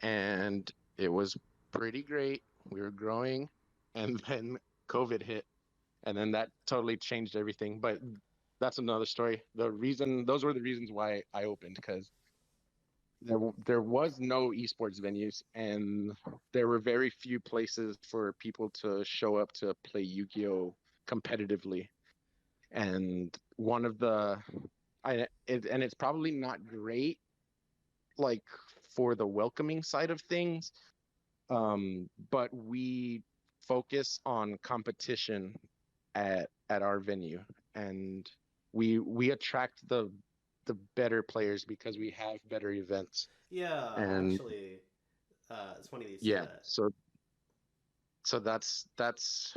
and it was pretty great. We were growing, and then COVID hit, and then that totally changed everything. But that's another story. Those were the reasons why I opened, because there was no esports venues, and there were very few places for people to show up to play Yu-Gi-Oh competitively. And one of the and it's probably not great, like, for the welcoming side of things, but we focus on competition at our venue, and we attract the better players because we have better events. Yeah. And Actually, it's funny that you say yeah, that. so that's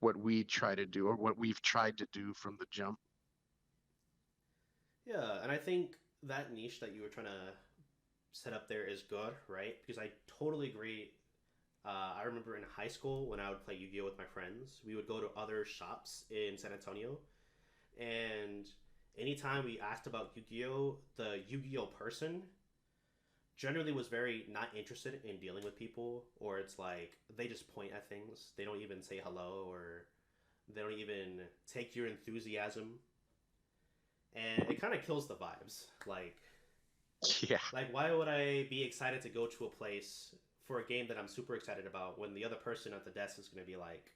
what we try to do, or what we've tried to do from the jump. Yeah, and I think that niche that you were trying to set up there is good, right? Because I totally agree. I remember in high school when I would play Yu Gi Oh with my friends, we would go to other shops in San Antonio, and anytime we asked about Yu Gi Oh, the Yu Gi Oh person generally was very not interested in dealing with people, or it's like they just point at things. They don't even say hello, or they don't even take your enthusiasm, and it kind of kills the vibes. Yeah, Why would I be excited to go to a place for a game that I'm super excited about when the other person at the desk is going to be like,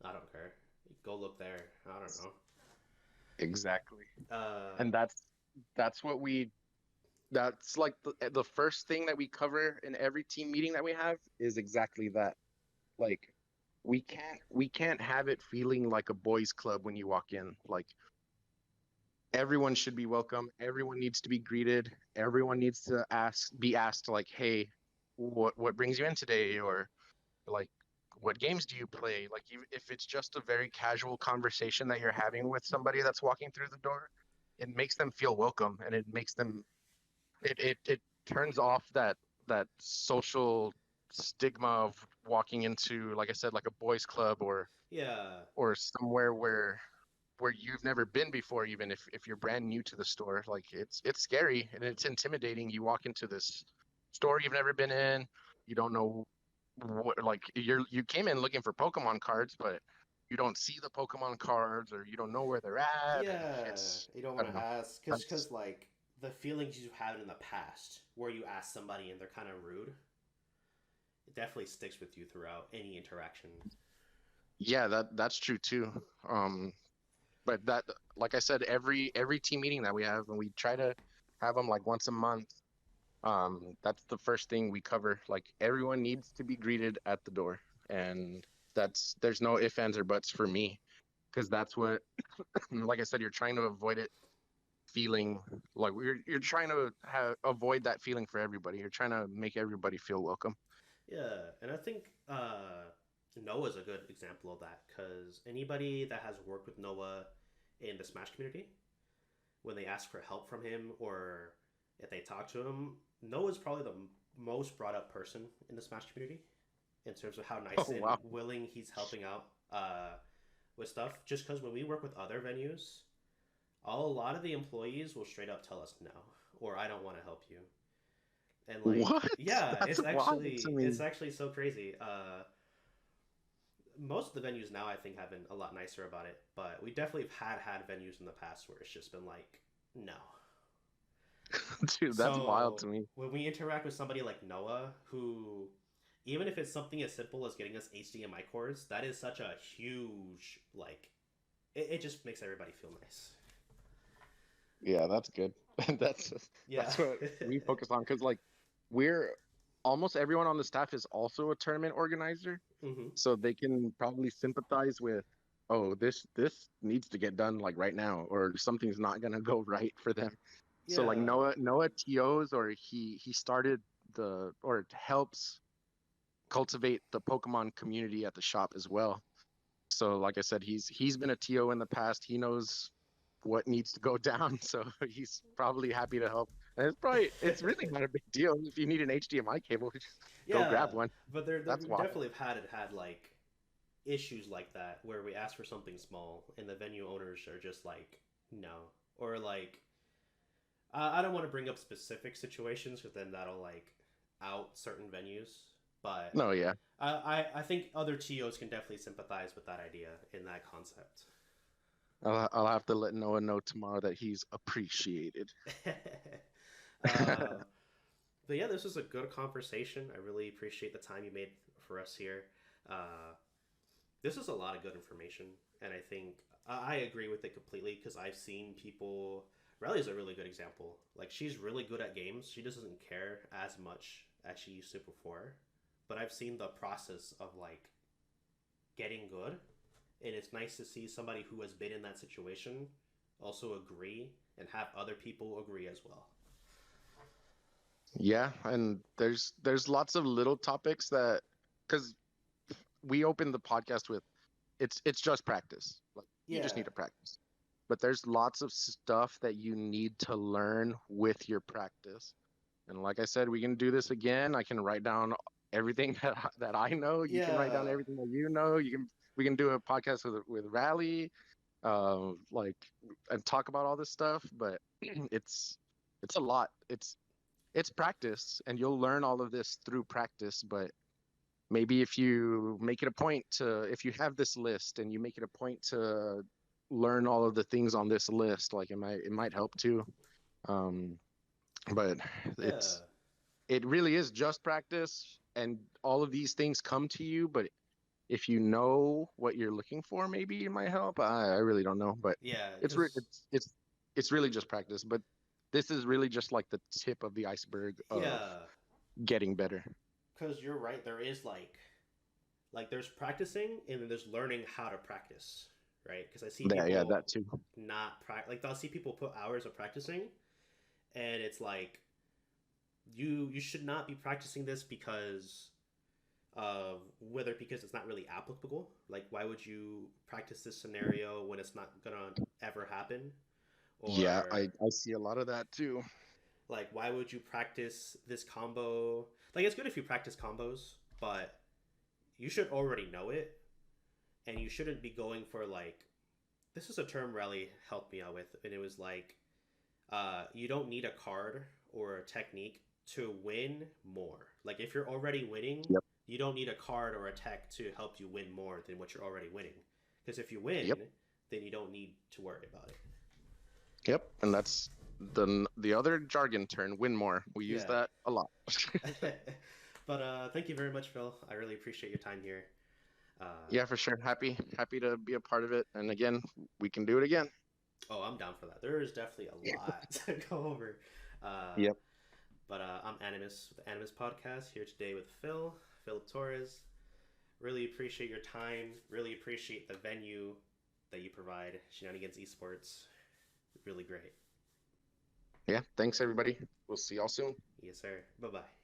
I don't care. Go look there. I don't know. exactly. Uh, And that's like the first thing that we cover in every team meeting that we have is exactly that. Like, we can't have it feeling like a boys club when you walk in. Like, everyone should be welcome, everyone needs to be greeted, everyone needs to be asked, like, hey, what brings you in today, or like, what games do you play? Like, if it's just a very casual conversation that you're having with somebody that's walking through the door, it makes them feel welcome, and it turns off that social stigma of walking into, like I said, like a boys club, yeah. or somewhere where you've never been before. Even if you're brand new to the store, like, it's scary and it's intimidating. You walk into this store you've never been in, you don't know what, like, you came in looking for Pokemon cards, but you don't see the Pokemon cards, or you don't know where they're at, and Yeah. it's, You don't I want don't to know. ask. That's Like, the feelings you had in the past where you ask somebody and they're kind of rude, it definitely sticks with you throughout any interaction. Yeah, that's true too. Um, but that, like I said, every team meeting that we have, and we try to have them like once a month. That's the first thing we cover. Like, everyone needs to be greeted at the door, and there's no ifs, ands, or buts for me, because that's what, like I said, you're trying to avoid it feeling like you're trying to avoid that feeling for everybody. You're trying to make everybody feel welcome. Yeah, and I think Noah's a good example of that because anybody that has worked with Noah in the Smash community, when they ask for help from him or if they talk to him, Noah's probably the most brought up person in the Smash community in terms of how nice Oh, and wow. willing he's helping out with stuff. Just because when we work with other venues, a lot of the employees will straight up tell us no or I don't want to help you. And like, What? yeah, That's wild to it's me. actually so crazy. most of the venues now I think have been a lot nicer about it, but we definitely have had venues in the past where it's just been like, no. Dude, that's wild So to me. when we interact with somebody like Noah, who even if it's something as simple as getting us HDMI cords, that is such a huge like it just makes everybody feel nice. Yeah, that's good. That's Yeah. that's what we focus on because like we're almost everyone on the staff is also a tournament organizer, hmm so they can probably sympathize with, oh, this needs to get done like right now, or something's not gonna go right for them. So like Yeah. Noah TOs or he started the or helps cultivate the Pokemon community at the shop as well. So like I said, he's been a TO in the past. He knows what needs to go down, so he's probably happy to help. And it's really not a big deal if you need an HDMI cable, just go Yeah, grab one. but there That's we wild. definitely have had like issues like that where we ask for something small and the venue owners are just like no, or like I don't want to bring up specific situations because then that'll like out certain venues, but No, yeah, I think other TOs can definitely sympathize with that idea in that concept. I'll have to let Noah know tomorrow that he's appreciated. uh, but yeah, this was a good conversation. I really appreciate the time you made for us here. Uh, this is a lot of good information, and I think I agree with it completely because I've seen people. Riley is a really good example. Like she's really good at games. She doesn't care as much as she used to before, but I've seen the process of like getting good, and it's nice to see somebody who has been in that situation also agree and have other people agree as well. Yeah, and there's lots of little topics that because we opened the podcast with it's just practice. Like you just Yeah, need to practice. But there's lots of stuff that you need to learn with your practice. And like I said, we can do this again. I can write down everything that I know. You can write down yeah, everything that you know. You can we can do a podcast with Rally, like and talk about all this stuff. But it's a lot. It's practice, and you'll learn all of this through practice. But maybe if you make it a point to if you have this list and you make it a point to learn all of the things on this list, like it might help too. um but yeah. it really is just practice, and all of these things come to you. But if you know what you're looking for, maybe it might help. I really don't know, but Yeah, it's re- because it's really just practice. But this is really just like the tip of the iceberg of yeah, getting better. because you're right. There is like there's practicing and then there's learning how to practice, right? Because I see Yeah, people that too. not practice. Like I'll see people put hours of practicing, and it's like you should not be practicing this because of whether because it's not really applicable. Like why would you practice this scenario when it's not gonna ever happen? Yeah, Or I see a lot of that too. like why would you practice this combo? Like it's good if you practice combos, but you should already know it, and you shouldn't be going for like this is a term Rally helped me out with, and it was like you don't need a card or a technique to win more. Like if you're already winning, Yep. you don't need a card or a tech to help you win more than what you're already winning. Because if you win, Yep. then you don't need to worry about it. Yep. And that's the other jargon term, win more. We use Yeah. that a lot. But thank you very much, Phil. I really appreciate your time here. Uh, Yeah, for sure. Happy to be a part of it. And again, we can do it again. oh, I'm down for that. There is definitely a lot to go over. Uh, Yep. but I'm Animus with the Animus Podcast here today with Phil Torres. Really appreciate your time. Really appreciate the venue that you provide. Shenanigans Esports. Really great. Yeah. Thanks everybody. We'll see y'all soon. Yes, sir. Bye bye.